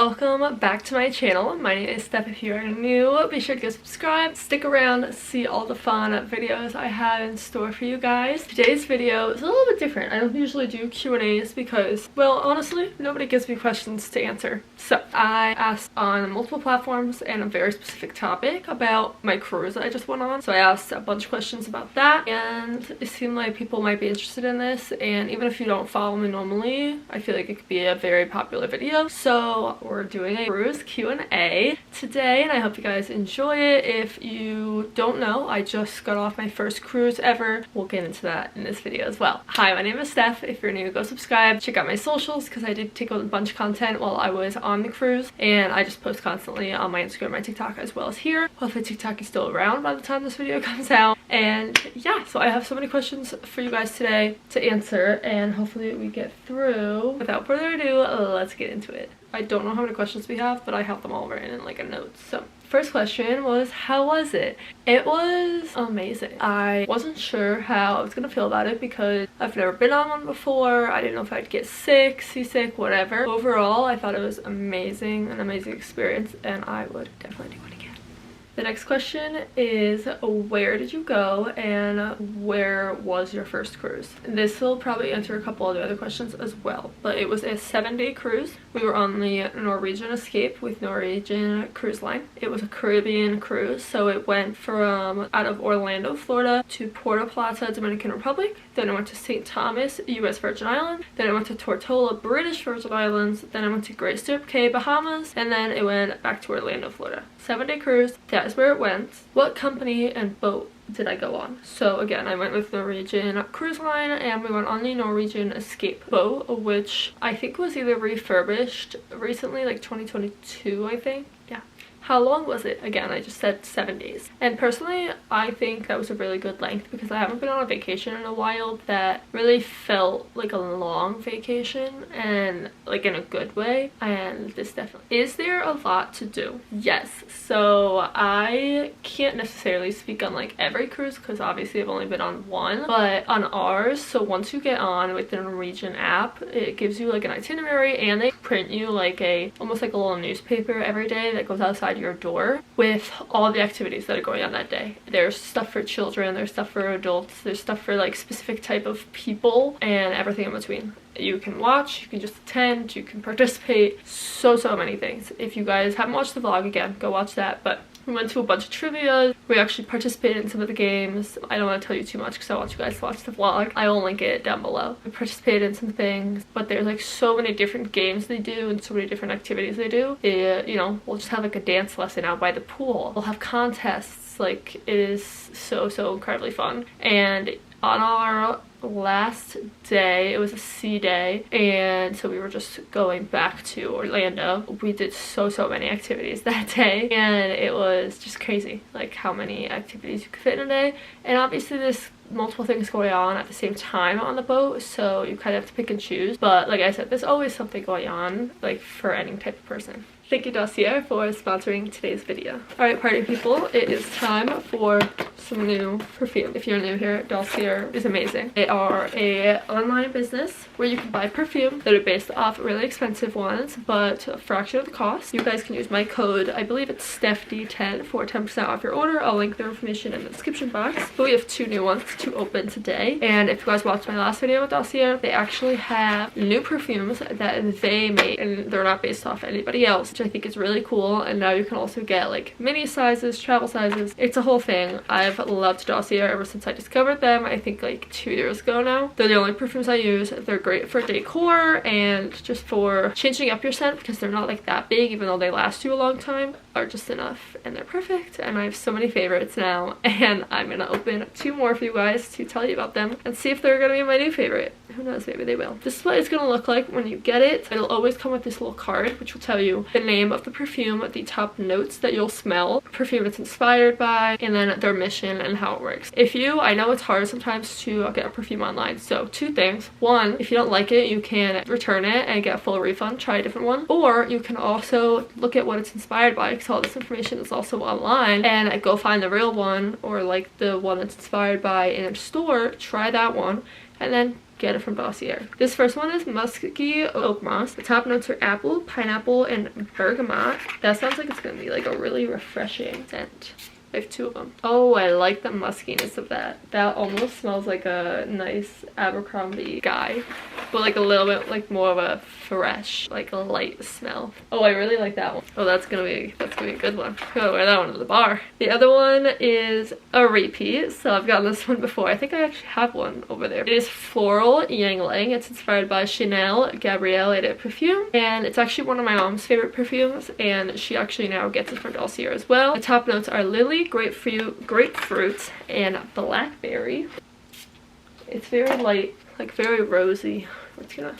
welcome back to my channel. My name is Steph. If you are new, be sure to go subscribe, stick around, see all the fun videos I have in store for you guys. Today's video is a little bit different. I don't usually do Q&As because, well, honestly, nobody gives me questions to answer. So I asked on multiple platforms and a very specific topic about my cruise that I just went on. So I asked a bunch of questions about that, and it seemed like people might be interested in this. And even if you don't follow me normally, I feel like it could be a very popular video. So we're doing a cruise Q&A today, and I hope you guys enjoy it. If you don't know, I just got off my first cruise ever. We'll get into that in this video as well. Hi, my name is Steph. If you're new, go subscribe. Check out my socials because I did take a bunch of content while I was on the cruise, and I just post constantly on my Instagram, my TikTok, as well as here. Hopefully TikTok is still around by the time this video comes out. And yeah, so I have so many questions for you guys today to answer, and hopefully we get through. Without further ado, let's get into it. I don't know how many questions we have, but I have them all written in like a note. So first question was, how was it? It was amazing. I wasn't sure how I was gonna feel about it because I've never been on one before. I didn't know if I'd get sick, seasick, whatever. Overall, I thought it was amazing, an amazing experience, and I would definitely do it again. The next question is, where did you go and where was your first cruise? And this will probably answer a couple of the other questions as well, but it was a 7-day cruise. We were on the Norwegian Escape with Norwegian Cruise Line. It was a Caribbean cruise, so it went from out of Orlando, Florida to Puerto Plata, Dominican Republic. Then I went to St. Thomas, US Virgin Islands. Then I went to Tortola, British Virgin Islands. Then I went to Great Stirrup Cay, Bahamas. And then it went back to Orlando, Florida. 7-day cruise. That is where it went. What company and boat did I go on? So again, I went with Norwegian Cruise Line, and we went on the Norwegian Escape boat, which I think was either refurbished recently, like 2022, I think. Yeah. How long was it? Again, I just said 7 days. And personally, I think that was a really good length because I haven't been on a vacation in a while that really felt like a long vacation, and like in a good way. And this definitely. Is there a lot to do? Yes. So I can't necessarily speak on like every cruise because obviously I've only been on one, but on ours, so once you get on with the Norwegian app, it gives you like an itinerary, and they print you like almost like a little newspaper every day that goes outside your door with all the activities that are going on that day. There's stuff for children, there's stuff for adults, there's stuff for like specific type of people, and everything in between. You can watch, you can just attend, you can participate, so many things. If you guys haven't watched the vlog, again, go watch that. But we went to a bunch of trivia. We actually participated in some of the games. I don't want to tell you too much because I want you guys to watch the vlog. I will link it down below. We participated in some things, but there's like so many different games they do and so many different activities they do. You know, we'll just have like a dance lesson out by the pool. We'll have contests. Like, it is so incredibly fun. And on our last day, it was a sea day, and so we were just going back to Orlando. We did so many activities that day, and it was just crazy like how many activities you could fit in a day. And obviously there's multiple things going on at the same time on the boat, so you kind of have to pick and choose. But like I said, there's always something going on, like for any type of person. Thank you, Dossier, for sponsoring today's video. Alright, party people, it is time for some new perfume. If you're new here, Dossier is amazing. They are a online business where you can buy perfume that are based off really expensive ones, but a fraction of the cost. You guys can use my code, I believe it's StephD10, for 10% off your order. I'll link their information in the description box. But we have 2 new ones to open today. And if you guys watched my last video with Dossier, they actually have new perfumes that they made, and they're not based off anybody else, which I think is really cool. And now you can also get like mini sizes, travel sizes. It's a whole thing. I've loved Dossier ever since I discovered them, I think like 2 years ago now. They're the only perfumes I use. They're great for decor and just for changing up your scent because they're not like that big, even though they last you a long time, are just enough, and they're perfect. And I have so many favorites now, and I'm gonna open 2 more for you guys to tell you about them and see if they're gonna be my new favorite. Who knows, maybe they will. This is what it's gonna look like when you get it. It'll always come with this little card which will tell you the name of the perfume, the top notes that you'll smell, the perfume it's inspired by, and then their mission and how it works. I know it's hard sometimes to get a perfume online, so 2 things. 1, if you don't like it, you can return it and get a full refund, try a different one. Or you can also look at what it's inspired by, because all this information is also online, and go find the real one, or like the one that's inspired by in a store, try that one, and then get it from Dossier. This first one is musky oak moss. The top notes are apple, pineapple, and bergamot. That sounds like it's gonna be like a really refreshing scent. I have 2 of them. Oh, I like the muskiness of that. That almost smells like a nice Abercrombie guy, but like a little bit like more of a fresh, like a light smell. Oh, I really like that one. Oh, that's gonna be a good one. I'm gonna wear that one to the bar. The other one is a repeat, so I've gotten this one before. I think I actually have one over there. It is Floral Yangling. It's inspired by Chanel Gabrielle Edit perfume, and it's actually one of my mom's favorite perfumes, and she actually now gets it from Dossier as well. The top notes are lily, grapefruit, and blackberry. It's very light, like very rosy. I'm just gonna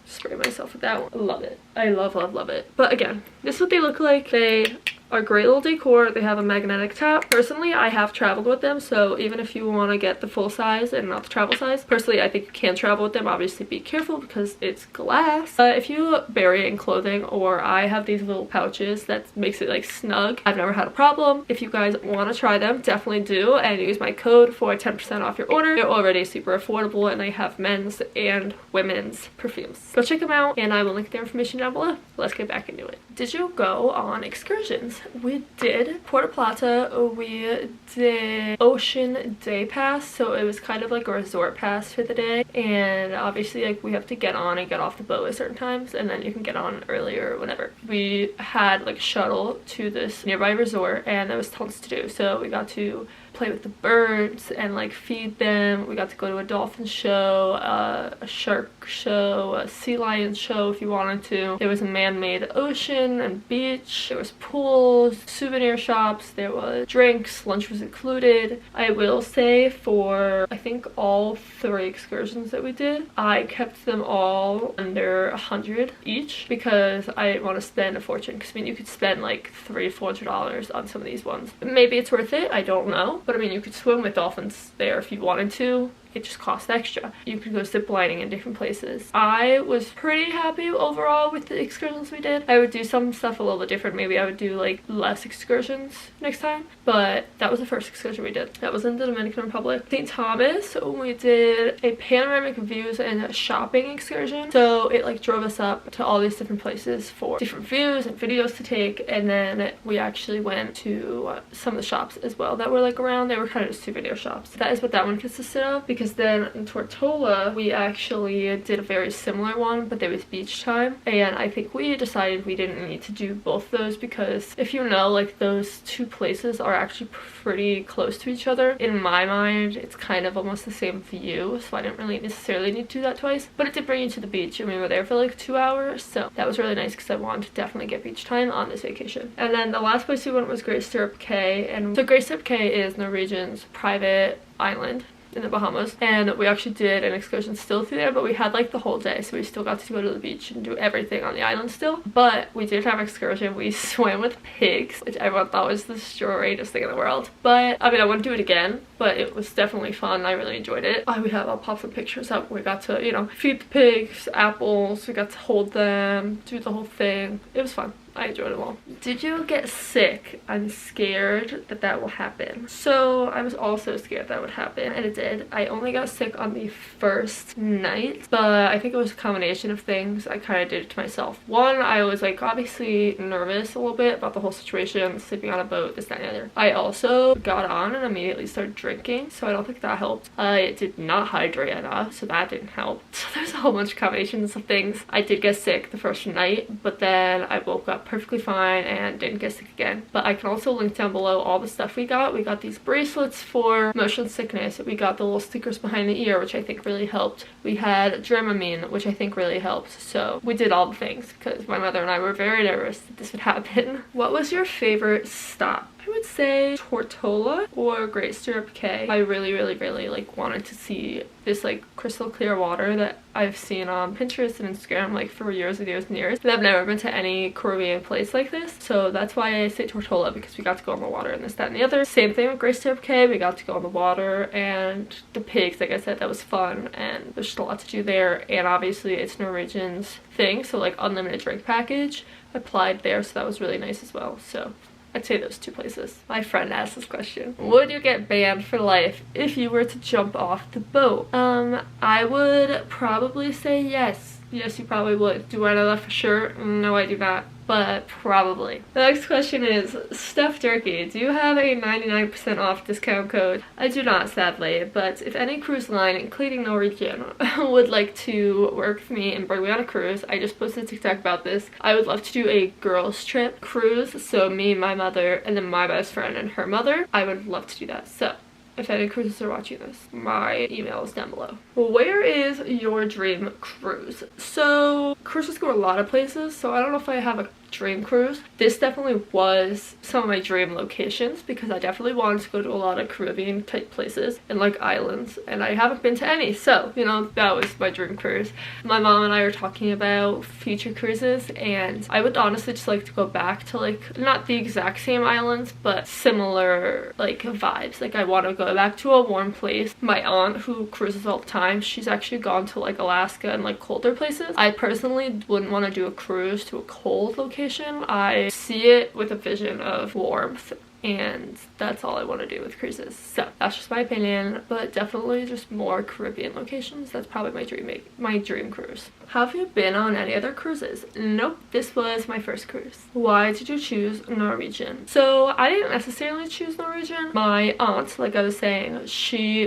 spray myself with that one. I love it. I love it. But again, this is what they look like. They are great little decor. They have a magnetic top. Personally, I have traveled with them, so even if you want to get the full size and not the travel size, personally I think you can travel with them. Obviously be careful because it's glass. If you bury it in clothing, or I have these little pouches that makes it like snug, I've never had a problem. If you guys want to try them, definitely do, and use my code for 10% off your order. They're already super affordable, and I have men's and women's perfumes. Go check them out, and I will link their information down below. Let's get back into it. Did you go on excursions? We did Puerto Plata. We did Ocean Day Pass, so it was kind of like a resort pass for the day, and obviously like we have to get on and get off the boat at certain times, and then you can get on earlier or whatever. We had like a shuttle to this nearby resort, and there was tons to do, so we got to play with the birds and like feed them. We got to go to a dolphin show, a shark show, a sea lion show if you wanted to. There was a man-made ocean and beach. There was pools, souvenir shops, there was drinks, lunch was included. I will say for I think all 3 excursions that we did, I kept them all under $100 each because I didn't want to spend a fortune, because I mean you could spend like $300-400 on some of these ones. Maybe it's worth it, I don't know. But I mean, you could swim with dolphins there if you wanted to. It just costs extra. You could go zip lining in different places. I was pretty happy overall with the excursions we did. I would do some stuff a little bit different. Maybe I would do like less excursions next time. But that was the first excursion we did. That was in the Dominican Republic. St. Thomas, we did a panoramic views and a shopping excursion. So it like drove us up to all these different places for different views and videos to take. And then we actually went to some of the shops as well that were like around. They were kind of just souvenir shops. That is what that one consisted of, because then in Tortola we actually did a very similar one, but there was beach time, and I think we decided we didn't need to do both those, because if you know, like those 2 places are actually pretty close to each other. In my mind it's kind of almost the same view, so I didn't really necessarily need to do that twice, but it did bring you to the beach, and we were there for like 2 hours, so that was really nice because I wanted to definitely get beach time on this vacation. And then the last place we went was Great Stirrup Cay, and so Great Stirrup Cay is Norwegian's private island in the Bahamas, and we actually did an excursion still through there, but we had like the whole day, so we still got to go to the beach and do everything on the island still. But we did have an excursion. We swam with pigs, which everyone thought was the strangest thing in the world, but I mean I wouldn't do it again, but it was definitely fun. I really enjoyed it. I'll pop some pictures up. We got to, you know, feed the pigs apples, we got to hold them, do the whole thing. It was fun. I enjoyed it all. Did you get sick? I'm scared that that will happen. So I was also scared that would happen, and it did. I only got sick on the first night, but I think it was a combination of things. I kind of did it to myself. One, I was like obviously nervous a little bit about the whole situation, sleeping on a boat, this, that, and the other. I also got on and immediately started drinking, so I don't think that helped. I did not hydrate enough, so that didn't help. So there's a whole bunch of combinations of things. I did get sick the first night, but then I woke up perfectly fine and didn't get sick again. But I can also link down below all the stuff we got. We got these bracelets for motion sickness. We got the little stickers behind the ear, which I think really helped. We had Dramamine, which I think really helped. So we did all the things because my mother and I were very nervous that this would happen. What was your favorite stop? I would say Tortola or Great Stirrup Cay. I really like wanted to see this like crystal clear water that I've seen on Pinterest and Instagram like for years and years and years. And I've never been to any Caribbean place like this, so that's why I say Tortola, because we got to go on the water and this, that, and the other. Same thing with Great Stirrup Cay. We got to go on the water, and the pigs, like I said, that was fun, and there's just a lot to do there. And obviously it's Norwegian's thing, so like unlimited drink package applied there, so that was really nice as well. So I'd say those two places. My friend asked this question. Would you get banned for life if you were to jump off the boat? I would probably say yes. Yes, you probably would. Do I know that for sure? No, I do not. But probably. The next question is, Steph Durkee, do you have a 99% off discount code? I do not, sadly, but if any cruise line, including Norwegian, would like to work with me and bring me on a cruise, I just posted a TikTok about this. I would love to do a girls trip cruise, so me, my mother, and then my best friend and her mother. I would love to do that. So if any cruises are watching this, my email is down below. Where is your dream cruise? So cruises go a lot of places, so I don't know if I have a dream cruise. This definitely was some of my dream locations because I definitely wanted to go to a lot of Caribbean type places and like islands, and I haven't been to any, so you know, that was my dream cruise. My mom and I were talking about future cruises, and I would honestly just like to go back to like not the exact same islands but similar like vibes. Like I want to go back to a warm place. My aunt, who cruises all the time, she's actually gone to like Alaska and like colder places. I personally wouldn't want to do a cruise to a cold location. I see it with a vision of warmth, and that's all I want to do with cruises. So that's just my opinion, but definitely just more Caribbean locations. That's probably my dream cruise. Have you been on any other cruises? Nope, this was my first cruise. Why did you choose Norwegian? So I didn't necessarily choose Norwegian. My aunt, like I was saying,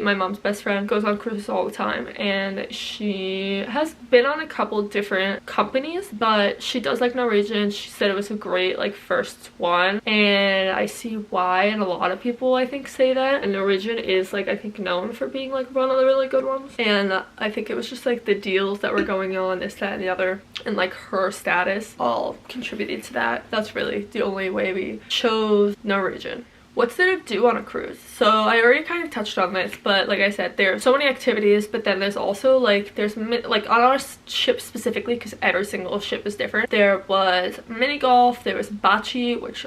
my mom's best friend, goes on cruises all the time, and she has been on a couple different companies, but she does like Norwegian. She said it was a great like first one, and I see why, and a lot of people I think say that. And Norwegian is like I think known for being like one of the really good ones, and I think it was just like the deals that were going on, this, that, and the other, and like her status all contributed to that. That's really the only way we chose Norwegian. What's there to do on a cruise? So I already kind of touched on this, but like I said, there are so many activities, but then there's also like like on our ship specifically, because every single ship is different, there was mini golf, there was bocce, which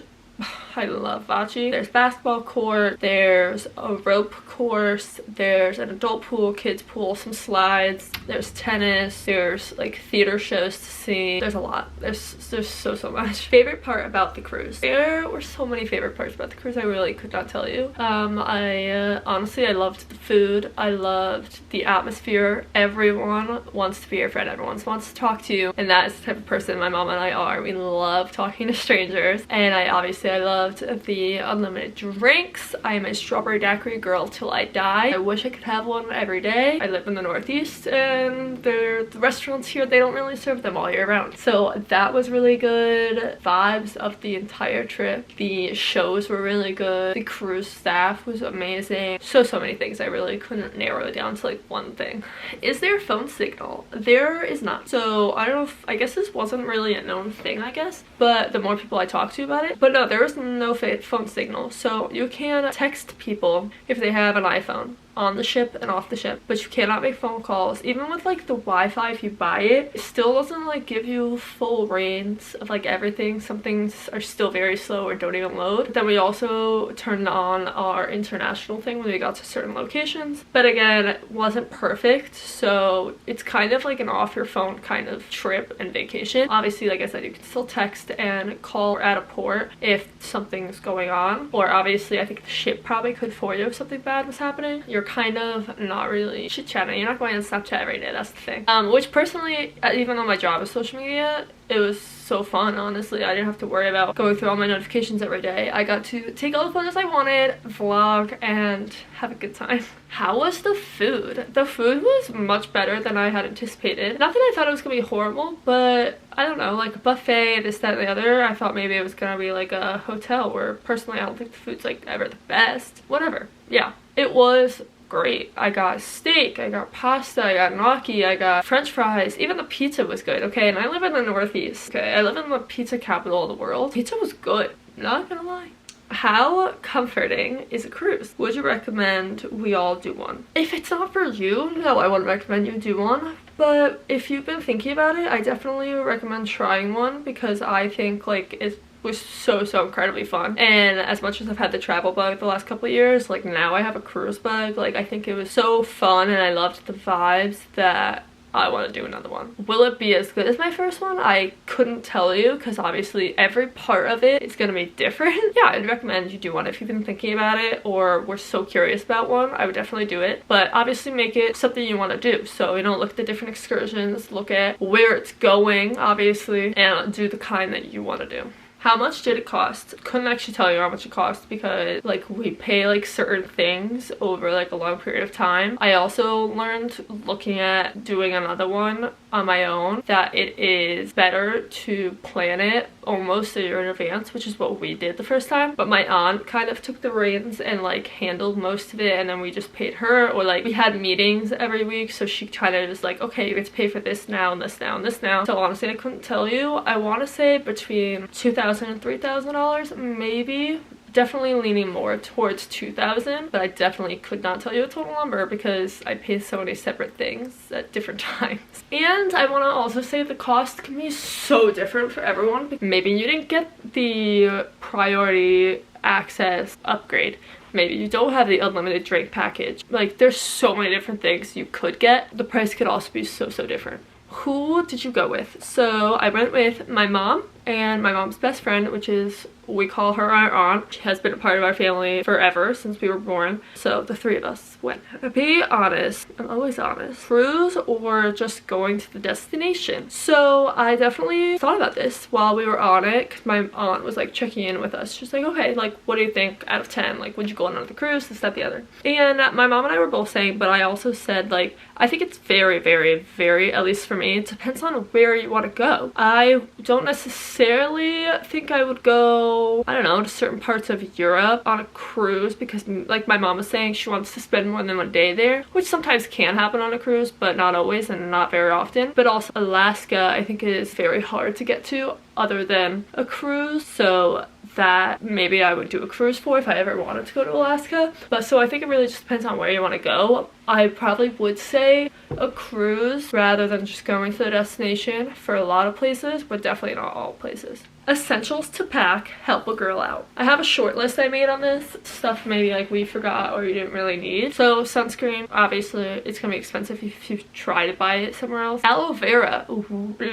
I love bocce. There's basketball court, there's a rope course, there's an adult pool, kids pool, some slides, there's tennis, there's like theater shows to see. There's a lot. There's so much. Favorite part about the cruise? There were so many favorite parts about the cruise, I really could not tell you. Honestly, I loved the food. I loved the atmosphere. Everyone wants to be your friend. Everyone wants to talk to you, and that is the type of person my mom and I are. We love talking to strangers, and I loved the unlimited drinks. I am a strawberry daiquiri girl till I die. I wish I could have one every day. I live in the Northeast, and the restaurants here, they don't really serve them all year round. So that was really good. Vibes of the entire trip. The shows were really good. The cruise staff was amazing. So many things. I really couldn't narrow it down to like one thing. Is there a phone signal? There is not. So I don't know if, I guess this wasn't really a known thing, I guess, but the more people I talked to about it, but no, there was no phone signal. So you can text people if they have an iPhone on the ship and off the ship, but you cannot make phone calls. Even with like the Wi-Fi, if you buy it, it still doesn't like give you full range of like everything. Some things are still very slow or don't even load. But then we also turned on our international thing when we got to certain locations, but again, it wasn't perfect. So it's kind of like an off your phone kind of trip and vacation. Obviously, like I said, you can still text and call at a port if something's going on, or obviously I think the ship probably could for you if something bad was happening. You're kind of not really chit-chatting. You're not going on Snapchat every day. That's the thing. Which personally, even though my job is social media, it was so fun, honestly. I didn't have to worry about going through all my notifications every day. I got to take all the photos I wanted, vlog, and have a good time. How was the food? The food was much better than I had anticipated. Not that I thought it was gonna be horrible, but I don't know, like a buffet, this, that, and the other. I thought maybe it was gonna be like a hotel, where personally I don't think the food's like ever the best. Whatever. Yeah, it was great. I got steak, I got pasta, I got gnocchi, I got french fries. Even the pizza was good, okay? And I live in the Northeast, okay? I live in the pizza capital of the world. Pizza was good, not gonna lie. How comforting is a cruise? Would you recommend we all do one? If it's not for you, no, I wouldn't recommend you do one. But if you've been thinking about it, I definitely recommend trying one, because I think like it was so incredibly fun. And as much as I've had the travel bug the last couple of years, like now I have a cruise bug. Like I think it was so fun, and I loved the vibes that I want to do another one. Will it be as good as my first one? I couldn't tell you because obviously every part of it is going to be different. Yeah, I'd recommend you do one if you've been thinking about it or were so curious about one. I would definitely do it, but obviously make it something you want to do. So, you know, look at the different excursions, look at where it's going, obviously, and do the kind that you want to do. How much did it cost? Couldn't actually tell you how much it cost because like we pay like certain things over like a long period of time. I also learned looking at doing another one on my own that it is better to plan it almost a year in advance, which is what we did the first time. But my aunt kind of took the reins and like handled most of it, and then we just paid her, or like we had meetings every week, so she kind of was like, okay, you get to pay for this now and this now and this now. So honestly, I couldn't tell you. I want to say between $2,000 and $3,000 maybe. Definitely leaning more towards 2,000, but I definitely could not tell you a total number because I pay so many separate things at different times. And I want to also say the cost can be so different for everyone. Maybe you didn't get the priority access upgrade. Maybe you don't have the unlimited drink package. Like, there's so many different things you could get. The price could also be so different. Who did you go with? So I went with my mom and my mom's best friend, which is, we call her our aunt. She has been a part of our family forever since we were born. So the three of us went. To be honest, I'm always honest, cruise or just going to the destination. So I definitely thought about this while we were on it, because my aunt was like checking in with us. She's like, okay, like what do you think out of 10? Like, would you go on another cruise, this, that, the other? And my mom and I were both saying, but I also said like, I think it's very, at least for me, it depends on where you want to go. I don't necessarily think I would go, I don't know, to certain parts of Europe on a cruise because like my mom was saying, she wants to spend more than one day there, which sometimes can happen on a cruise, but not always and not very often. But also Alaska, I think, is very hard to get to other than a cruise, so that maybe I would do a cruise for if I ever wanted to go to Alaska. But so I think it really just depends on where you want to go. I probably would say a cruise rather than just going to the destination for a lot of places, but definitely not all places. Essentials to pack, help a girl out. I have a short list I made on this. Stuff maybe like we forgot or you didn't really need. So sunscreen, obviously it's gonna be expensive if you try to buy it somewhere else. Aloe vera,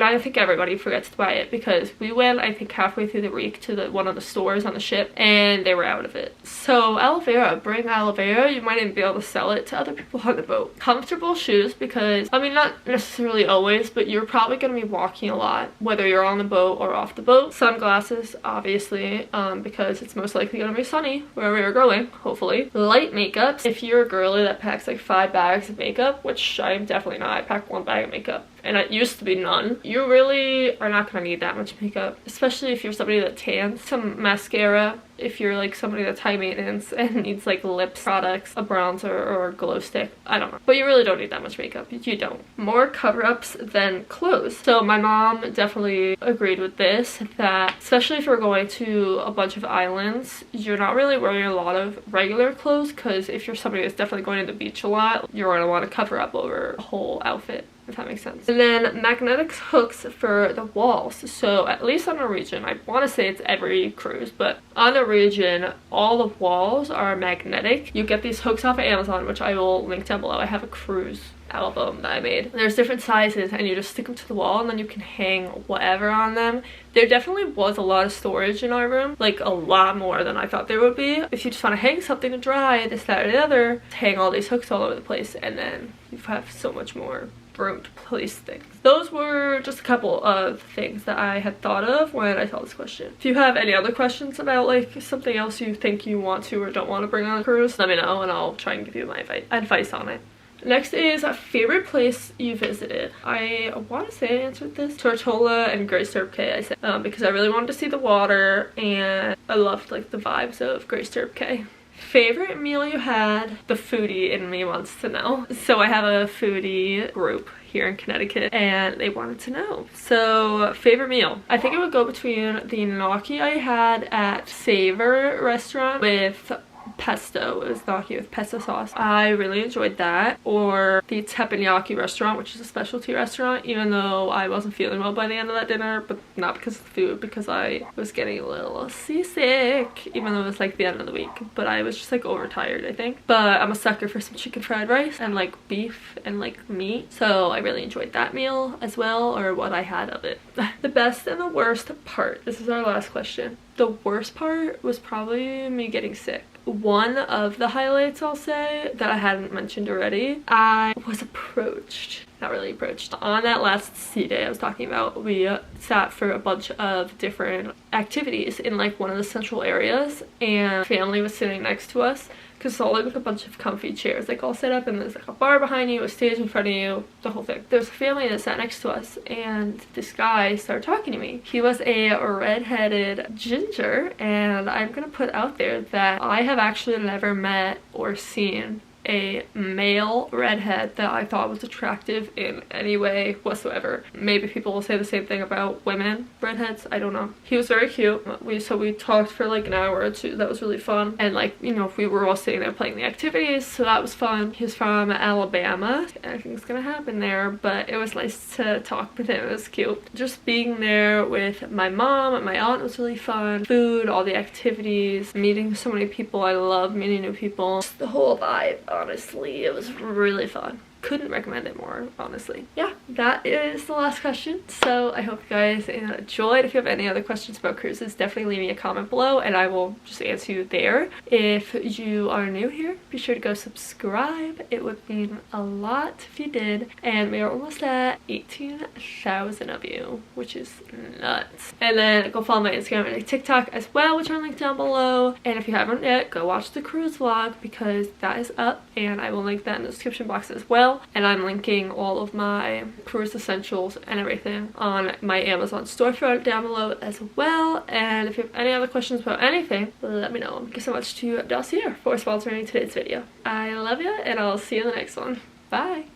I think everybody forgets to buy it because we went, I think, halfway through the week to one of the stores on the ship and they were out of it. So aloe vera, bring aloe vera. You might even be able to sell it to other people on the boat. Comfortable shoes because, I mean, not necessarily always, but you're probably gonna be walking a lot, whether you're on the boat or off the boat. Sunglasses, obviously, because it's most likely gonna be sunny where we are going, hopefully. Light makeup. If you're a girly that packs like 5 bags of makeup, which I'm definitely not, I pack 1 bag of makeup, and it used to be none, you really are not gonna need that much makeup, especially if you're somebody that tans. Some mascara, if you're like somebody that's high maintenance and needs like lip products, a bronzer or a glow stick, I don't know. But you really don't need that much makeup, you don't. More cover-ups than clothes. So my mom definitely agreed with this, that especially if we're going to a bunch of islands, you're not really wearing a lot of regular clothes, because if you're somebody that's definitely going to the beach a lot, you're gonna want to cover up over a whole outfit, if that makes sense. And then magnetic hooks for the walls. So at least on Norwegian, I want to say it's every cruise, but on Norwegian, all the walls are magnetic. You get these hooks off of Amazon, which I will link down below. I have a cruise album that I made. There's different sizes and you just stick them to the wall and then you can hang whatever on them. There definitely was a lot of storage in our room, like a lot more than I thought there would be. If you just want to hang something to dry, this, that, or the other, hang all these hooks all over the place and then you have so much more room to place things. Those were just a couple of things that I had thought of when I saw this question. If you have any other questions about like something else you think you want to or don't want to bring on a cruise, let me know and I'll try and give you my advice on it. Next is a favorite place you visited. I want to say I answered this. Tortola and Great Stirrup Cay, I said, because I really wanted to see the water and I loved like the vibes of Great Stirrup Cay. Favorite meal you had? The foodie in me wants to know. So I have a foodie group here in Connecticut and they wanted to know. So favorite meal, I think it would go between the gnocchi I had at Savor restaurant with pesto. It was gnocchi with pesto sauce. I really enjoyed that. Or the teppanyaki restaurant, which is a specialty restaurant, even though I wasn't feeling well by the end of that dinner, but not because of the food, because I was getting a little seasick, even though it was like the end of the week. But I was just like overtired, I think. But I'm a sucker for some chicken fried rice and like beef and like meat, so I really enjoyed that meal as well, or what I had of it. The best and the worst part, this is our last question. The worst part was probably me getting sick. One of the highlights, I'll say, that I hadn't mentioned already, I was approached, not really approached, on that last sea day I was talking about. We sat for a bunch of different activities in like one of the central areas, and family was sitting next to us, because it's all like a bunch of comfy chairs like all set up, and there's like a bar behind you, a stage in front of you, the whole thing. There's a family that sat next to us, and this guy started talking to me. He was a red-headed ginger, and I'm gonna put out there that I have actually never met or seen a male redhead that I thought was attractive in any way whatsoever. Maybe people will say the same thing about women redheads, I don't know. He was very cute. We talked for like an hour or two. That was really fun. And like, you know, we were all sitting there playing the activities, so that was fun. He's from Alabama. Anything's gonna happen there, but it was nice to talk with him. It was cute. Just being there with my mom and my aunt was really fun. Food, all the activities, meeting so many people. I love meeting new people. Just the whole vibe. Honestly, it was really fun. Couldn't recommend it more, honestly. Yeah, that is the last question. So I hope you guys enjoyed. If you have any other questions about cruises, definitely leave me a comment below and I will just answer you there. If you are new here, be sure to go subscribe. It would mean a lot if you did. And we are almost at 18,000 of you, which is nuts. And then go follow my Instagram and TikTok as well, which are linked down below. And if you haven't yet, go watch the cruise vlog because that is up, and I will link that in the description box as well. And I'm linking all of my cruise essentials and everything on my Amazon storefront down below as well. And if you have any other questions about anything, let me know. Thank you so much to Dossier for sponsoring today's video. I love you, and I'll see you in the next one. Bye!